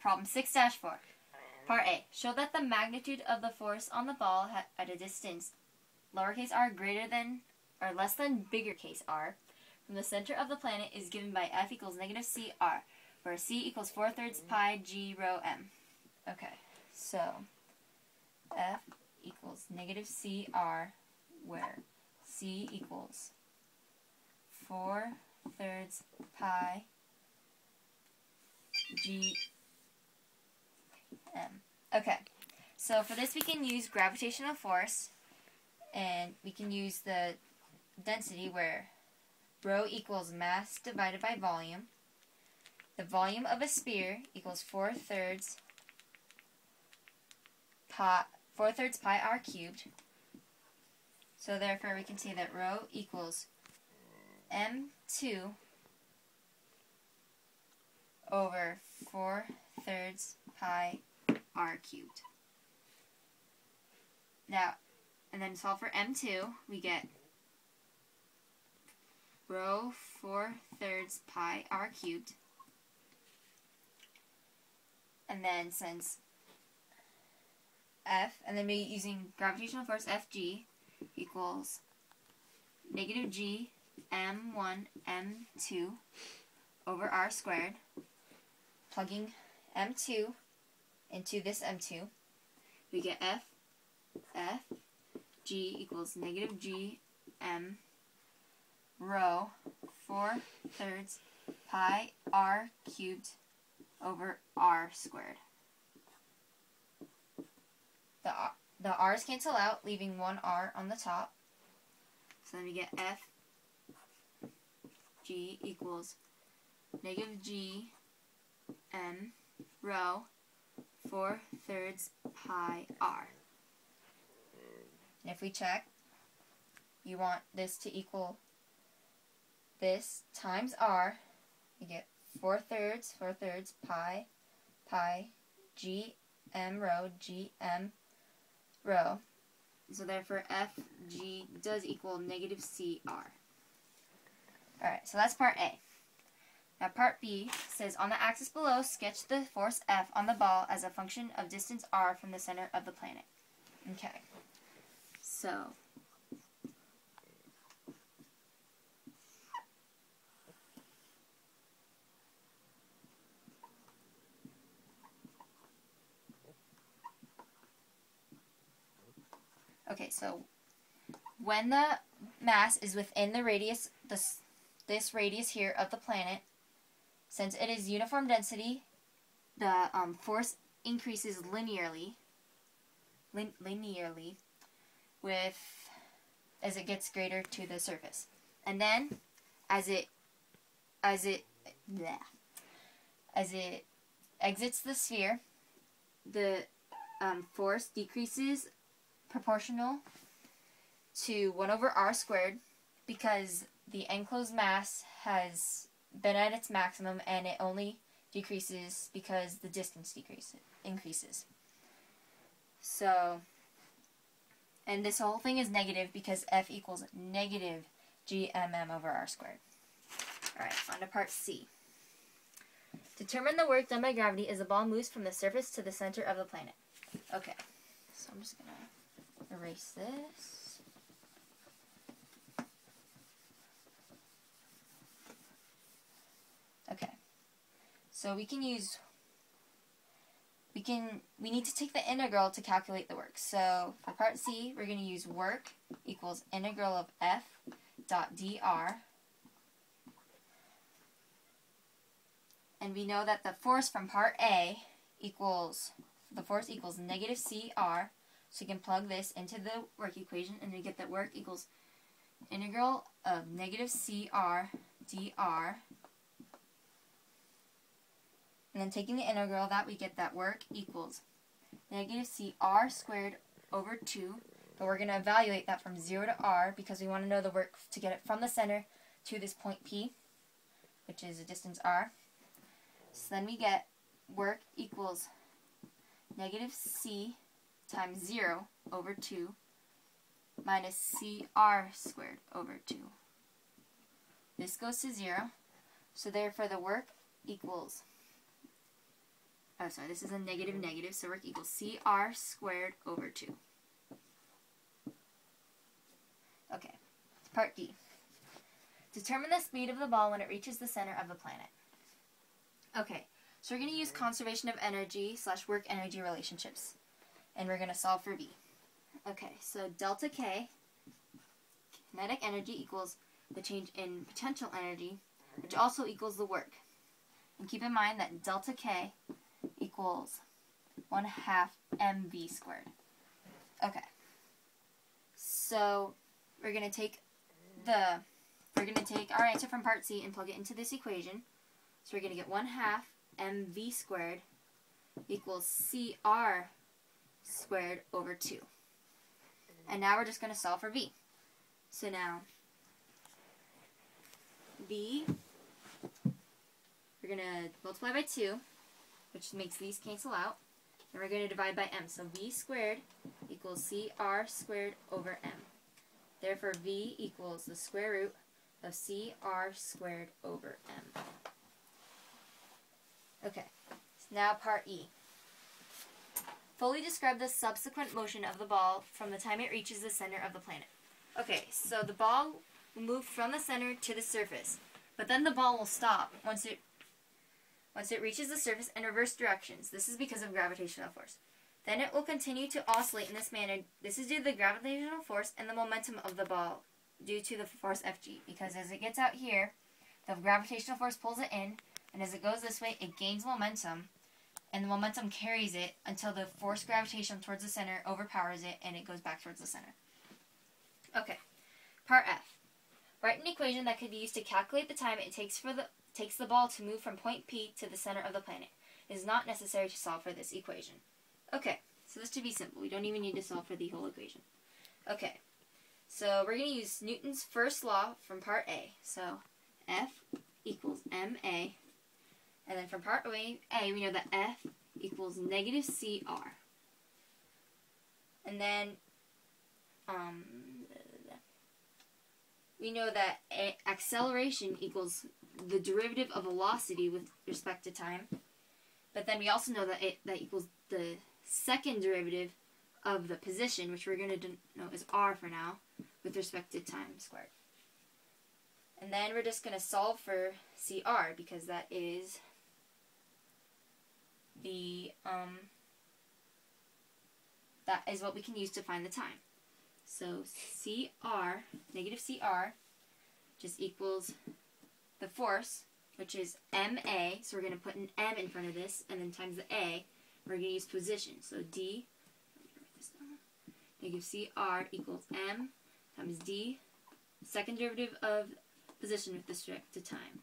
Problem 6-4. Part A. Show that the magnitude of the force on the ball at a distance lowercase r greater than or less than bigger case r from the center of the planet is given by F equals negative CR, where C equals 4/3 pi g rho m. Okay, so F equals negative CR, where C equals 4/3 pi g m. Okay, so for this we can use gravitational force, and we can use the density where rho equals mass divided by volume. The volume of a sphere equals 4/3 pi r cubed. So therefore we can say that rho equals m2 over 4/3 pi r cubed. Now, and then solve for m2, we get rho 4/3 pi r cubed. And then since F, and then we're using gravitational force Fg equals negative g m1 m2 over r squared, plugging m2 into this m2, we get G equals negative g m rho 4/3 pi r cubed over r squared. The r's cancel out, leaving one r on the top. So then we get G equals negative g m rho 4/3 pi r. And if we check, you want this to equal this times r, you get 4/3 pi g m rho. So therefore Fg does equal negative CR. Alright, so that's part A. Now part B says, on the axis below, sketch the force F on the ball as a function of distance r from the center of the planet. Okay, so when the mass is within the radius, this radius here of the planet, since it is uniform density, the force increases linearly with as it gets greater to the surface, and then as it exits the sphere, the force decreases proportional to 1 over r squared, because the enclosed mass has been at its maximum, and it only decreases because the distance increases. So, and this whole thing is negative because F equals negative GMM over r squared. Alright, on to part C. Determine the work done by gravity as the ball moves from the surface to the center of the planet. Okay, so I'm just going to erase this. Okay, so we need to take the integral to calculate the work. So for part C, we're going to use work equals integral of F dot dr. And we know that the force from part A equals negative CR, so you can plug this into the work equation, and we get that work equals integral of negative CR dr. And then taking the integral of that, we get that work equals negative CR squared over 2. But we're going to evaluate that from 0 to r because we want to know the work to get it from the center to this point P, which is a distance r. So then we get work equals negative C times 0 over 2 minus CR squared over 2. This goes to 0. So therefore the work equals oh sorry, this is a negative negative, so work equals CR squared over 2. Okay, part D. Determine the speed of the ball when it reaches the center of the planet. Okay, so we're going to use conservation of energy / work energy relationships. And we're going to solve for V. Okay, so delta K, kinetic energy, equals the change in potential energy, which also equals the work. And keep in mind that delta K equals 1/2 mv squared. Okay, so we're going to take our answer from part C and plug it into this equation. So we're going to get 1/2 mv squared equals CR squared over 2. And now we're just going to solve for V. So now, V, we're going to multiply by 2, which makes these cancel out. And we're going to divide by m. So V squared equals CR squared over m. Therefore, V equals the square root of CR squared over m. Okay, so now part E. Fully describe the subsequent motion of the ball from the time it reaches the center of the planet. Okay, so the ball will move from the center to the surface, but then the ball will stop once it reaches the surface in reverse directions. This is because of gravitational force. Then it will continue to oscillate in this manner. This is due to the gravitational force and the momentum of the ball due to the force Fg, because as it gets out here, the gravitational force pulls it in, and as it goes this way, it gains momentum, and the momentum carries it until the force gravitation towards the center overpowers it, and it goes back towards the center. Okay, part F. Write an equation that could be used to calculate the time it takes the ball to move from point P to the center of the planet. It is not necessary to solve for this equation. Okay, so this should be simple. We don't even need to solve for the whole equation. Okay, so we're going to use Newton's first law from part A. So F equals ma. And then from part A, we know that F equals negative CR. And then we know that acceleration equals the derivative of velocity with respect to time. But then we also know that that equals the second derivative of the position, which we're going to denote as r for now, with respect to time squared. And then we're just going to solve for CR, because that is what we can use to find the time. So CR, negative CR, just equals the force, which is ma, so we're going to put an m in front of this, and then times the a, we're going to use position. So d, negative CR equals m times d, second derivative of position with respect to time.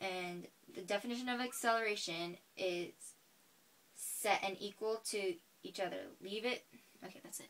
And the definition of acceleration is set and equal to each other. Leave it. Okay, that's it.